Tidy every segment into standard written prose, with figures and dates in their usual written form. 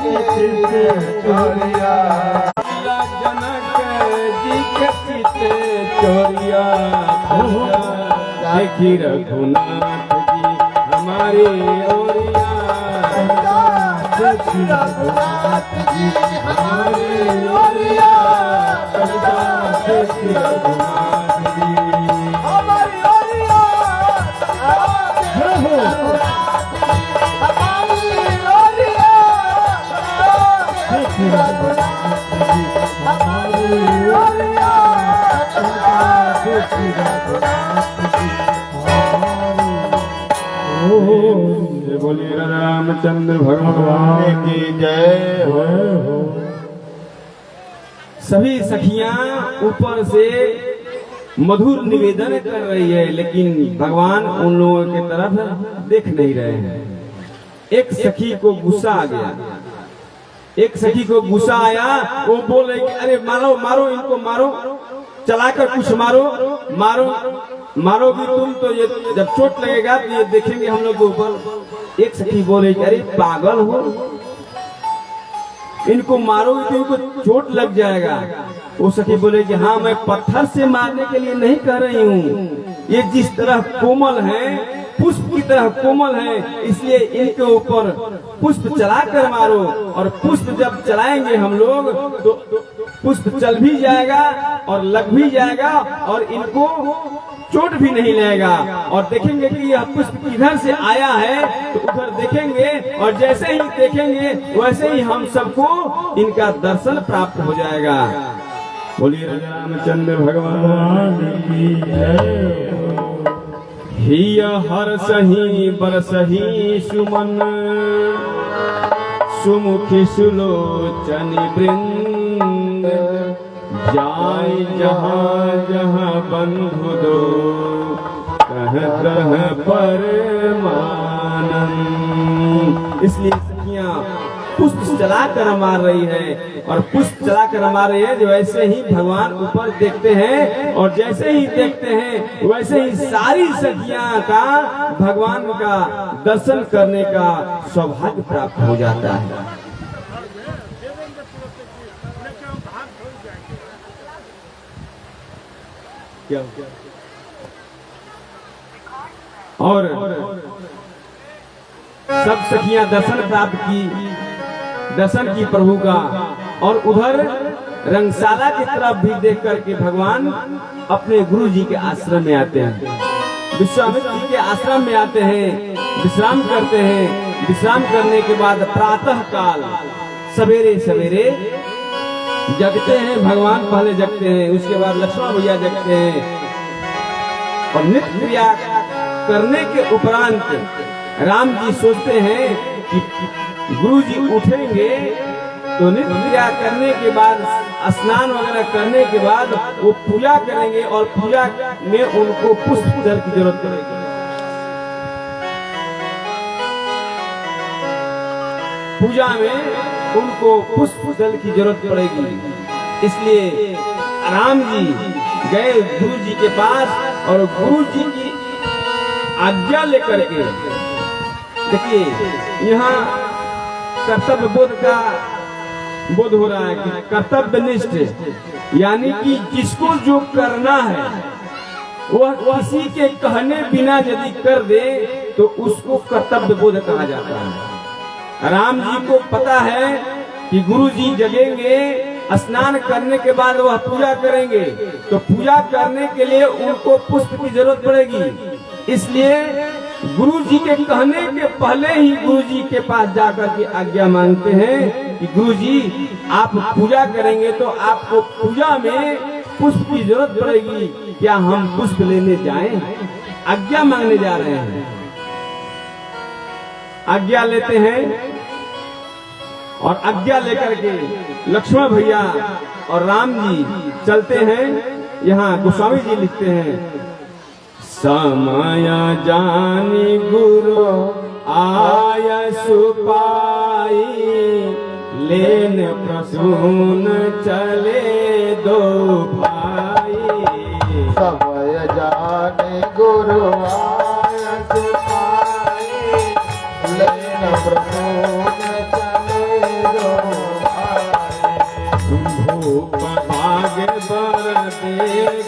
चोरिया जनक जी के चित चोरिया देखी रघुनाथ जी हमारे ओरिया देखी रघुनाथ जी हमारे ओरिया देखी रघुनाथ जी हमारी ओरिया बोलिए रामचंद्र भगवान की जय हो। सभी सखियां ऊपर से मधुर निवेदन कर रही है, लेकिन भगवान उन लोगों की तरफ देख नहीं रहे हैं। एक सखी को गुस्सा आ गया, एक सखी को गुस्सा आया, वो बोल रही कि अरे मारो मारो इनको, मारो चलाकर कुछ मारो मारो, मारोगी तुम तो ये जब चोट लगेगा तो ये देखेंगे हम लोग के ऊपर। एक सखी बोले कि अरे पागल हो, इनको मारोगी तो इनको चोट लग जाएगा। वो सखी बोले कि हाँ मैं पत्थर से मारने के लिए नहीं कह रही हूँ, ये जिस तरह कोमल है पुष्प की तरह कोमल है, इसलिए इनके ऊपर पुष्प चलाकर मारो। और पुष्प जब चलाएंगे हम लोग तो पुष्प चल भी जाएगा और लग भी जाएगा और इनको चोट भी नहीं लगेगा। और देखेंगे कि यह पुष्प किधर से आया है तो उधर देखेंगे, और जैसे ही देखेंगे वैसे ही हम सबको इनका दर्शन प्राप्त हो जाएगा। बोलिए रामचंद्र भगवान की जय। हिया हर सही बरसही सुमन सुमुखी सुलोचनी वृंद, जाय जहाँ जहाँ बंधु दो कहतः परमानंद। इसलिए सखियां पुष्प चलाकर मार रही है, और पुष्प चलाकर मार रही है जो वैसे ही भगवान ऊपर देखते हैं, और जैसे ही देखते हैं वैसे ही सारी सखियां का भगवान का दर्शन करने का सौभाग्य प्राप्त हो जाता है। और सब सखियां दर्शन प्राप्त की, दर्शन की प्रभु का, और उधर रंगशाला की तरफ भी देख करके भगवान अपने गुरु जी के आश्रम में आते हैं, विश्वामित्र जी के आश्रम में आते हैं, विश्राम करते हैं। विश्राम करने के बाद प्रातः काल सवेरे सवेरे जगते हैं भगवान, पहले जगते हैं, उसके बाद लक्ष्मण भैया जगते हैं, और नित्य क्रिया करने के उपरांत राम जी सोचते हैं कि गुरु जी उठेंगे तो नित्य क्रिया करने के बाद स्नान वगैरह करने के बाद वो पूजा करेंगे, और पूजा में उनको पुष्प जल की जरूरत पड़ेगी। पूजा में उनको पुष्प जल की जरूरत पड़ेगी। इसलिए राम जी गए गुरु जी के पास, और गुरु जी की आज्ञा लेकर के, देखिए यहाँ कर्तव्य बोध का बोध हो रहा है कि कर्तव्यनिष्ठ, यानी कि जिसको जो करना है वह किसी के कहने बिना यदि कर दे तो उसको कर्तव्य बोध कहा जाता है। राम जी को पता है कि गुरु जी जगेंगे, स्नान करने के बाद वह पूजा करेंगे, तो पूजा करने के लिए उनको पुष्प की जरूरत पड़ेगी। इसलिए गुरु जी के कहने के पहले ही गुरु जी के पास जाकर के आज्ञा मांगते हैं कि गुरु जी आप पूजा करेंगे तो आपको पूजा में पुष्प की जरूरत पड़ेगी, क्या हम पुष्प लेने जाएं? आज्ञा मांगने जा रहे हैं। आज्ञा लेते हैं, और आज्ञा लेकर के लक्ष्मण भैया और राम जी चलते हैं। यहाँ गोस्वामी जी लिखते हैं, समय जानी गुरु आय सुपाई, लेन प्रसून चले दो भाई। समय जानी गुरु आय सुपाई, लेन प्रसून चले दो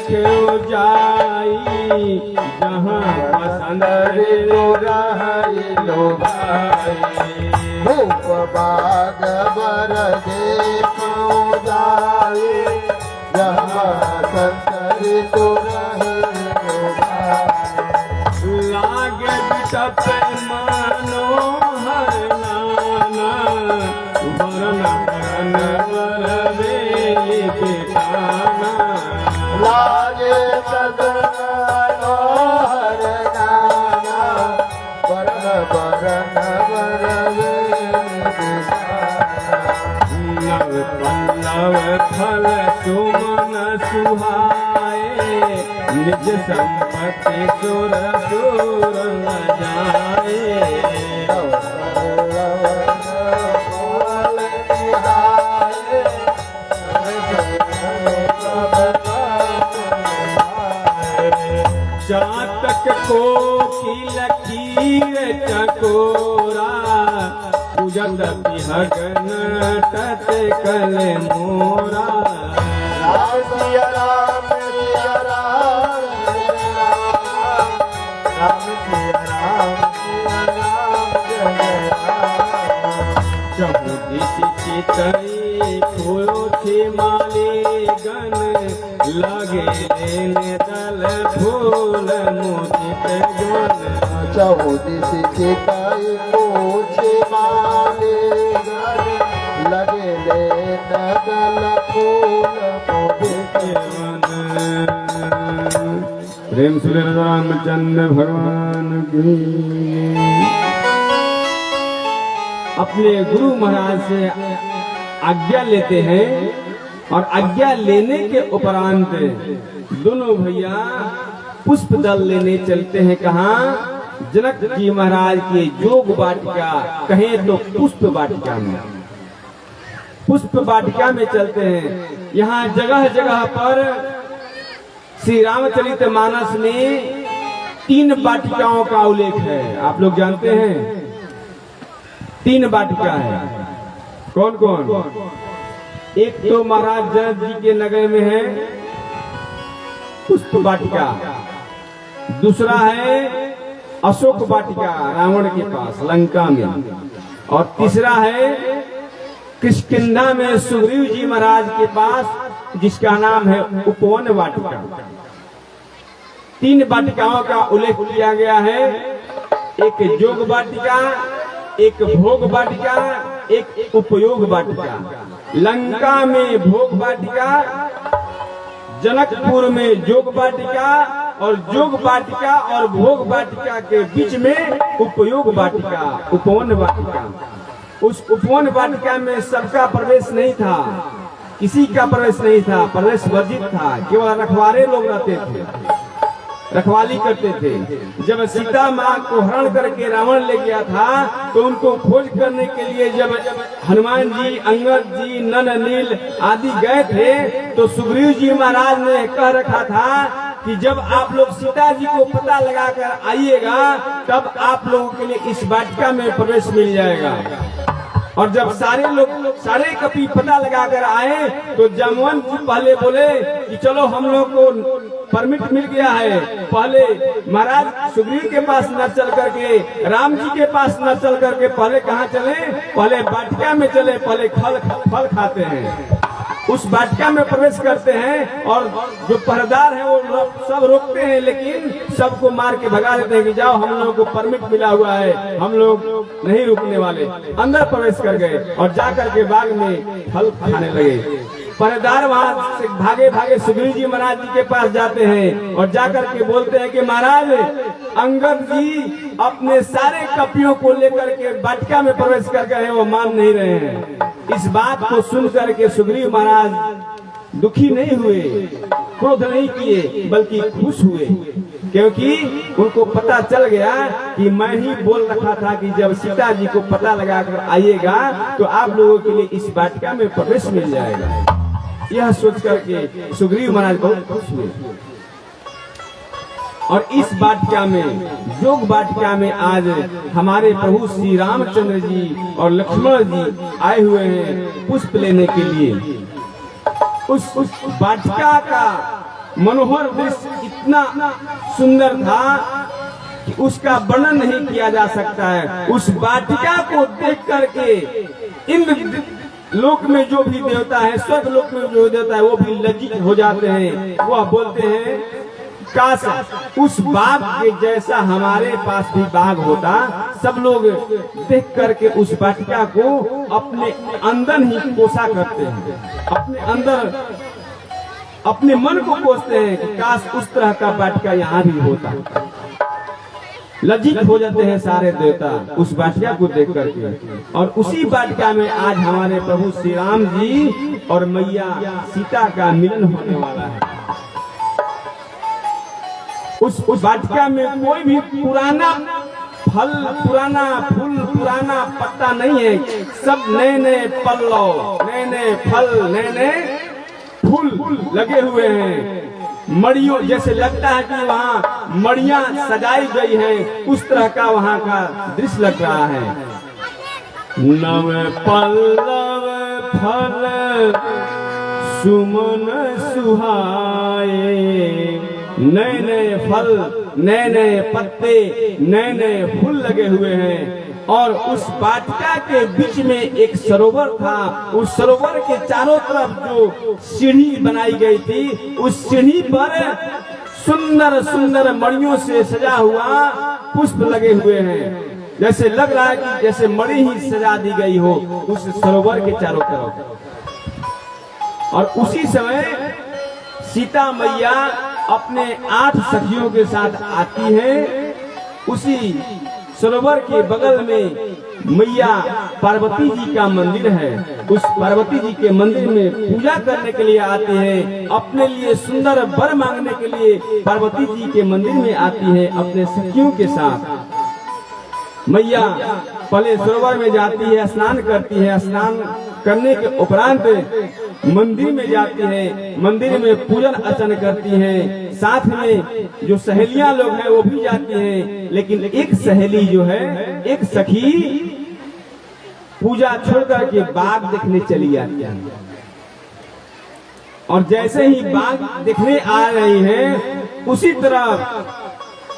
क्यों जाई जहाँ पसंद रे रही लो भाई धूप बाग बर देखो जाए जहाँ संतरी तो रही लो भाई लागे बिटप मनोहर नाना वरन वरन वरवे बेटाना लागे सदनो हर नाना बरन बरन बरवे नव पल्लव फल सुमन सुहाए निज संपत्ति सुर सुर न जाए चातक को की लकीर चकोरा पूजत बिहगन तत कल मोरा राम सिया राम सिया राम राम सिया राम सिया राम जय राम चहु दिश चितई फूलो थे माले गन लगे लेने दल फूल मोदित गन चौदिस चिताई पूछे माले घर लगे ले नगल फूल मोदित प्रेम श्री रामचंद्र भगवान की। अपने गुरु महाराज से आज्ञा लेते हैं और आज्ञा लेने के उपरांत दोनों भैया पुष्प दल लेने चलते हैं। कहाँ? जनक जी महाराज के जोग वाटिका, कहें तो पुष्प वाटिका में, पुष्प वाटिका में चलते हैं। यहाँ जगह जगह पर श्री रामचरितमानस में 3 वाटिकाओं का उल्लेख है। आप लोग जानते हैं 3 वाटिका है। कौन कौन? एक तो महाराज जनक जी के नगर में है पुष्प वाटिका, दूसरा है अशोक वाटिका रावण के पास लंका में, और तीसरा है किष्किंधा में सुग्रीव जी महाराज के पास जिसका नाम है उपवन वाटिका। 3 वाटिकाओं का उल्लेख किया गया है। एक जोग वाटिका, एक भोग वाटिका, एक उपयोग वाटिका। लंका में भोग वाटिका, जनकपुर में जोग वाटिका, और जोग वाटिका और भोग वाटिका के बीच में उपयोग वाटिका, उपवन वाटिका। उस उपवन वाटिका में सबका प्रवेश नहीं था, किसी का प्रवेश नहीं था, प्रवेश वर्जित था। केवल रखवारे लोग रहते थे, रखवाली करते थे। जब सीता माँ को हरण करके रावण ले गया था तो उनको खोज करने के लिए जब हनुमान जी, अंगद जी, नल नील आदि गए थे तो सुग्रीव जी महाराज ने कह रखा था कि जब आप लोग सीता जी को पता लगाकर आइएगा तब आप लोगों के लिए इस वाटिका में प्रवेश मिल जाएगा। और जब सारे कपि पता लगाकर आए तो जामवंत जी पहले बोले कि चलो हम लोग को परमिट मिल गया है, पहले महाराज सुग्रीव के पास न चल करके, राम जी के पास न चल करके पहले कहाँ चले? पहले वाटिका में चले, पहले फल खाते हैं। उस वाटिका में प्रवेश करते हैं और जो पहरेदार है वो सब रोकते हैं, लेकिन सबको मार के भगा देते हैं कि जाओ, हम लोगों को परमिट मिला हुआ है, हम लोग नहीं रुकने वाले। अंदर प्रवेश कर गए और जाकर के बाग में फल खाने लगे। पहरेदार वहां से भागे भागे सुग्रीव जी महाराज जी के पास जाते हैं और जाकर के बोलते हैं कि महाराज अंगद जी अपने सारे कपियों को लेकर के वाटिका में प्रवेश कर गए हैं, वो मान नहीं रहे हैं। इस बात को सुन करके सुग्रीव महाराज दुखी नहीं हुए, क्रोध नहीं किए, बल्कि खुश हुए, क्योंकि उनको पता चल गया कि मैं ही बोल रखा था कि जब सीता जी को पता लगाकर आइएगा तो आप लोगों के लिए इस वाटिका में प्रवेश मिल जाएगा। यह सोच करके सुग्रीव महाराज बहुत खुश हुए। और इस वाटिका में, जोग वाटिका में आज हमारे प्रभु श्री रामचंद्र जी और लक्ष्मण जी आए हुए हैं पुष्प लेने के लिए। उस वाटिका का मनोहर दृश्य इतना सुंदर था कि उसका वर्णन नहीं किया जा सकता है। उस वाटिका को देख करके इंद्र लोक में जो भी देवता है, स्वर्ग लोक में जो देवता है, वो भी लज्जित हो जाते हैं। वह बोलते हैं काश उस बाग के जैसा हमारे पास भी बाग होता। सब लोग देख करके उस वाटिका को अपने अंदर ही पोसा करते हैं, अपने अंदर अपने मन को कोसते हैं कि काश उस तरह का वाटिका यहाँ भी होता। लज्जित हो जाते हैं सारे देवता उस वाटिका को देख करके। और उसी वाटिका में आज हमारे प्रभु श्री राम जी और मैया सीता का मिलन होने वाला है। उस वाटिका में कोई भी पुराना फल, पुराना फूल, पुराना पत्ता नहीं है। सब नए नए पल्लव, नए नए फल, नए नए फूल लगे हुए हैं। मड़ियों जैसे लगता है कि वहाँ मड़ियाँ सजाई गई हैं, उस तरह का वहाँ का दृश्य लग रहा है। नव पल्लव फल सुमन सुहाए, नए नए फल, नए नए पत्ते, नए नए फूल लगे हुए हैं। और उस वाटिका के बीच में एक सरोवर था। उस सरोवर के चारों तरफ जो सीढ़ी बनाई गई थी, उस सीढ़ी पर सुंदर सुंदर मणियों से सजा हुआ पुष्प लगे हुए हैं। जैसे लग रहा है कि जैसे मणि ही सजा दी गई हो उस सरोवर के चारों तरफ। और उसी समय सीता मैया अपने 8 सखियों के साथ आती है। उसी सरोवर के बगल में मैया पार्वती जी का मंदिर है। उस पार्वती जी के मंदिर में पूजा करने के लिए आती है, अपने लिए सुंदर वर मांगने के लिए पार्वती जी के मंदिर में आती है अपने सखियों के साथ। मैया पहले सरोवर में जाती है, स्नान करती है। स्नान करने के उपरांत मंदिर में जाती है, मंदिर में पूजन अर्चन करती हैं। साथ में जो सहेलियां लोग हैं वो भी जाती हैं। लेकिन एक सहेली जो है, एक सखी पूजा छोड़कर के बाग देखने चली जाती है। और जैसे ही बाग देखने आ रही है, उसी तरह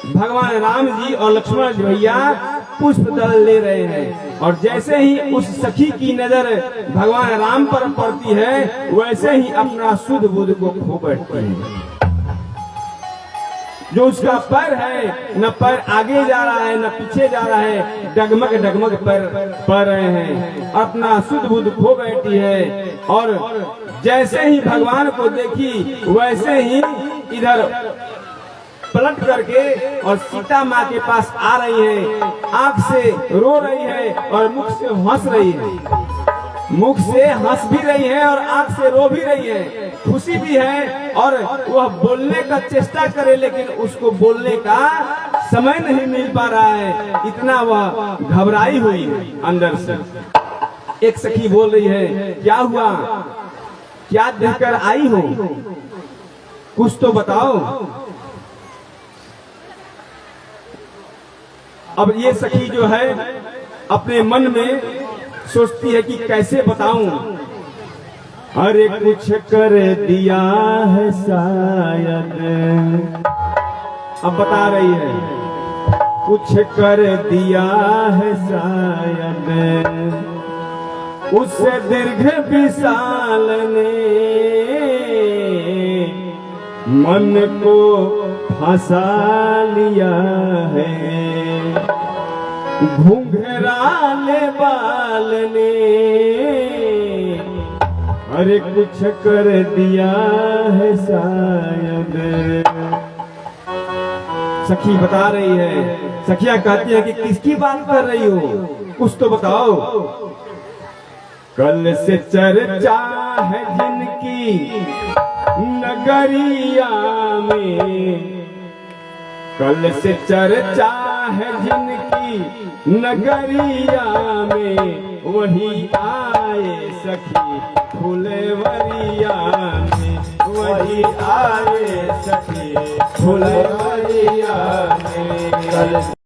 भगवान राम जी और लक्ष्मण जी भैया पुष्प दल ले रहे हैं। और जैसे ही उस सखी की नजर भगवान राम पर पड़ती है, वैसे ही अपना शुद्ध बुद्ध को खो बैठती है। जो उसका पैर है, न पैर आगे जा रहा है न पीछे जा रहा है, डगमग डगमग पैर पड़ रहे हैं, अपना शुद्ध बुद्ध खो बैठी है। और जैसे ही भगवान को देखी, वैसे ही इधर पलट करके और सीता माँ के पास आ रही है। आंख से रो रही है और मुख से हंस रही है। मुख से हंस भी रही है और आंख से रो भी रही है। खुशी भी है और वह बोलने का चेष्टा करे, लेकिन उसको बोलने का समय नहीं मिल पा रहा है। इतना वह घबराई हुई है अंदर से। एक सखी बोल रही है, क्या हुआ, क्या देखकर आई हो, कुछ तो बताओ। अब ये सखी जो है अपने मन में सोचती है कि कैसे बताऊं। अरे कुछ कर दिया है शायद, अब बता रही है, कुछ कर दिया है शायद, उससे दीर्घ विशाल ने मन को फंसा लिया है। घुंघराले बाल ने अरे कुछ कर दिया है शायद। सखी बता रही है। सखिया कहती है कि किसकी बात कर रही हो, कुछ तो बताओ। कल से चर्चा है जिनकी नगरिया में, कल से चर्चा है जिनकी नगरिया में, वही आए सखी फुलवरिया में, वही आए सखी फुलवरिया में।